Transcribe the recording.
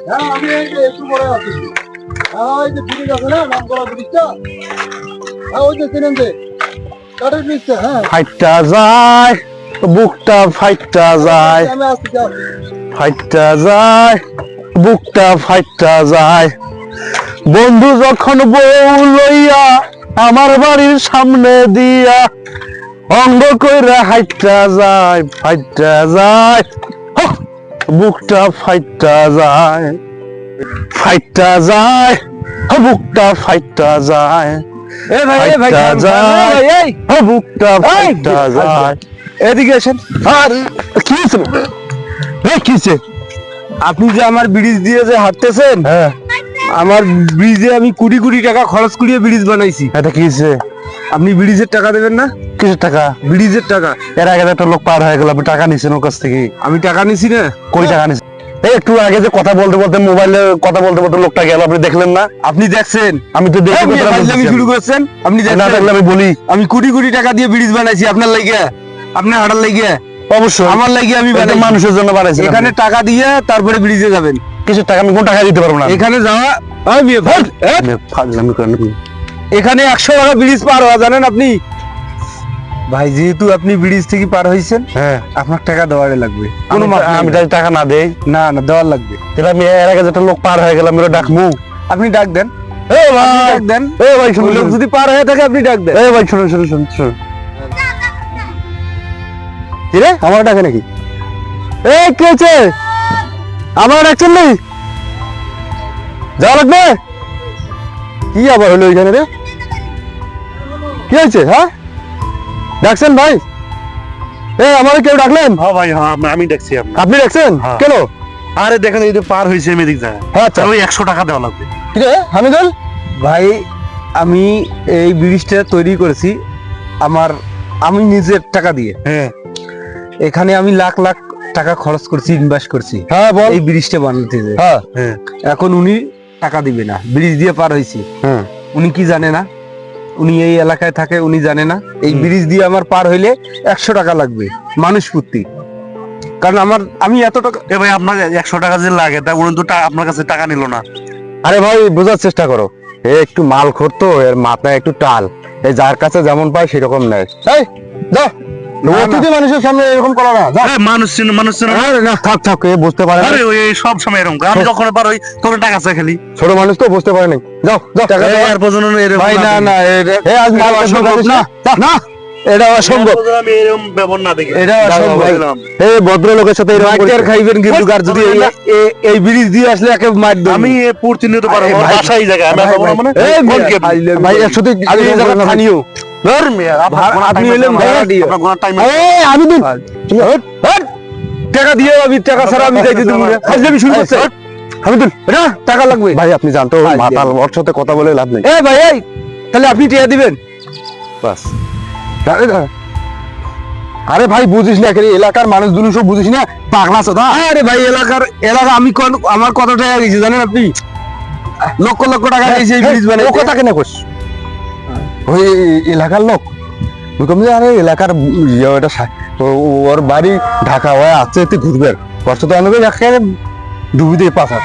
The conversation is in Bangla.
হ্যাঁ আমি এই যে একটু পরে আছি। হ্যাঁ ওই যে ব্রিজ আছে না নামকরা ব্রিজটা, হ্যাঁ ওই যে চেনেন যে কাঠের ব্রিজটা। হ্যাঁ ফাইটটা যায় বুকটা, ফাইটটা যায় আমি আসছি যাও। ফাইটটা যায় বুকটা, ফাইটটা যায়। বন্ধু যখন বউ লইয়া আমার বাড়ির সামনে দিয়া অঙ্গ কইরা হাইটটা যায়, ফাইটটা যায় হহ! বুকটা ফাইটটা যায়, ফাইটটা যায় বুকটা, ফাইটটা যায়, এ ভাই ফাইটটা যায় এই বুকটা, ফাইটটা যায়। এদিকে আসেন। আর কি হয়েছে? কি হয়েছে? আপনি যে আমার ব্রিজ দিয়ে যে হাঁটতেছেন, হ্যাঁ আমার ব্রিজে আমি কোটি কোটি টাকা খরচ করিয়ে ব্রিজ বানাইছি। এটা কি হয়েছে? আপনি ব্রিজের টাকা দেবেন না? কিসের টাকা? ব্রিজের টাকা। এর আগে একটা লোক পার হয়ে গেল, আপনি টাকা নিছেন ওর কাছ থেকে? আমি টাকা নিছি না। কই টাকা নিছেন? এই একটু আগে যে কথা বলতে বলতে মোবাইলে কথা বলতে বলতে লোকটা গেল, আপনি দেখলেন না? আপনি দেখছেন? আমি তো দেখি আপনি কথাটা ফাজলামি বলতেছি। শুরু করেছেন। আপনি না দেখছেন? দেখলে আমি বলি আমি কোটি কোটি টাকা দিয়ে ব্রিজ বানাইছি আপনার লাগিয়া, আপনার হাঁটার লাগিয়া, অবশ্যই আমার লাগিয়া আমি এটা বানাইছি। মানুষের জন্য বানাইছি। এখানে টাকা দিয়ে তারপরে ব্রিজে যাবেন। কিছু টাকা আমি কোন টাকা দিতে পারবো না। এখানে যাওয়া আমি ফাজলামি করেন আপনি। এখানে 100 টাকা ব্রিজ পার হওয়া জানেন আপনি? ভাই যেহেতু আপনি ব্রিজ থেকে পার হইছেন, হ্যাঁ আপনার টাকা দেওয়ারে লাগবে। কোনো আমি মাপ নাই। আমি যদি টাকা না দেই না না দেওয়ার লাগবে। তাহলে আমি এর আগে যেটা লোক পার হয়ে গেল আমি ওরা ডাকবো? আপনি ডাক দেন। এ আপনি ভাই ডাক দেন। এ ভাই ওই শুনুন লোক যদি পার হয়ে থাকে আপনি ডাক দেন। এ ভাই শুনুন শুনুন শুনুন শুনুন। কি রে আমার ডাকে নাকি? এ কি হয়েছে? আমার ডাকছেন নেই? যাওয়া লাগবে? কি আবার হলো ওইখানে রে? কি হয়েছে? হ্যাঁ ডাকছেন ভাই? এ আমার কেউ ডাকলেন? হ্যাঁ ভাই হ্যাঁ আমি দেখছি আপনার। আপনি ডাকছেন হ্যাঁ। কেন? আরে দেখেন এই যে পার হয়েছে মেদিক যায়, হ্যাঁ আচ্ছা ওই 100 টাকা দেওয়া লাগবে। কি রে হামিদুল ভাই, আমি এই ব্রিজটা তৈরি করেছি আমি নিজের টাকা দিয়ে। হ্যাঁ এখানে আমি লাখ লাখ টাকা খরচ করছি, ইনভেস্ট করছি হ্যাঁ বল। এই ব্রিজটা বানাতে যে। হ্যাঁ হ্যাঁ এখন উনি টাকা দিবে না, ব্রিজ দিয়ে পার হয়েছি। হ্যাঁ উনি কি জানে না? উনি এই এলাকায় থাকে, উনি জানে না এই ব্রিজ দিয়ে আমার পার হইলে 100 টাকা লাগবে মানুষ প্রতি। কারণ আমি এত টাকা। এ ভাই আপনার 100 টাকা যে লাগে তা উনি তো আপনার কাছে টাকা নিল না। আরে ভাই বোঝার চেষ্টা করো, এ একটু মাল খোরতো, এর মাথায় একটু টাল, এই যার কাছে যেমন পায় সেরকম নেয়। এই যাও, অতিথি মানুষের সামনে এরকম করা না। যাও। আরে মানুষ চিনো না? আরে না থাক থাক, এ বুঝতে পারে না। আরে ওই সব সময় এরকম আমি যখন পার হই তখন টাকা চাই খালি। ছোট মানুষ তো বুঝতে পারে না। যাও যাও টাকা দাও। আর পর্যন্ত এরকম ভাই না না এ আজ মাল অসম্ভব না না, এটা অসম্ভব, আমি এরকম ব্যবহার না দেখি। এটা অসম্ভব। বুঝলাম। এই ভদ্রলোকের সাথে এরকম মাইর খাইবেন কিন্তু, আর যদি এই ব্রিজ দিয়ে আসলে একে মার দেব আমি প্রতিনিয়ত পারবো, আরে আমার ভাই, বাসায় জায়গা আমি ভাই, পাবো না ভাই, মানে এই কোন মিয়া, গেম? ভাই একসাথে আমি এই জায়গা স্থানীয়। ধর মিয়া, আপনার কোনো আপনি time হইলেন আছে না? ভাড়া দিয়ে। আপনার কোনো time আছে? এই আমি দিন টাকা দিয়ে, আমি টাকা ছাড়া আমি যাইতে দেবো না। ফাজলামি শুরু করছে। আমি দিন না, টাকা লাগবে ভাই। আপনি জানতো মাতাল, ওর সাথে কথা বলে লাভ নেই। এই ভাই এই, তাহলে আপনি টাকা দিবেন বাস। আরে ভাই বুঝিস না, এলাকার মানুষ দুলু সব বুঝিস না, পাগলা চোদা। আরে ভাই এলাকা আমি আমার কত টাকা গেছে জানেন আপনি? লক্ষ লক্ষ টাকা গেছে এই ব্রিজ বানাইতে। লক্ষ টাকা না কোস ওই এলাকার লোক বুঝলাম যে, আরে এলাকার ওর বাড়ি ঢাকা হয়ে আসছে, ঘুরবে, কষ্ট তো অনেক ডুবি দিয়ে পাশা।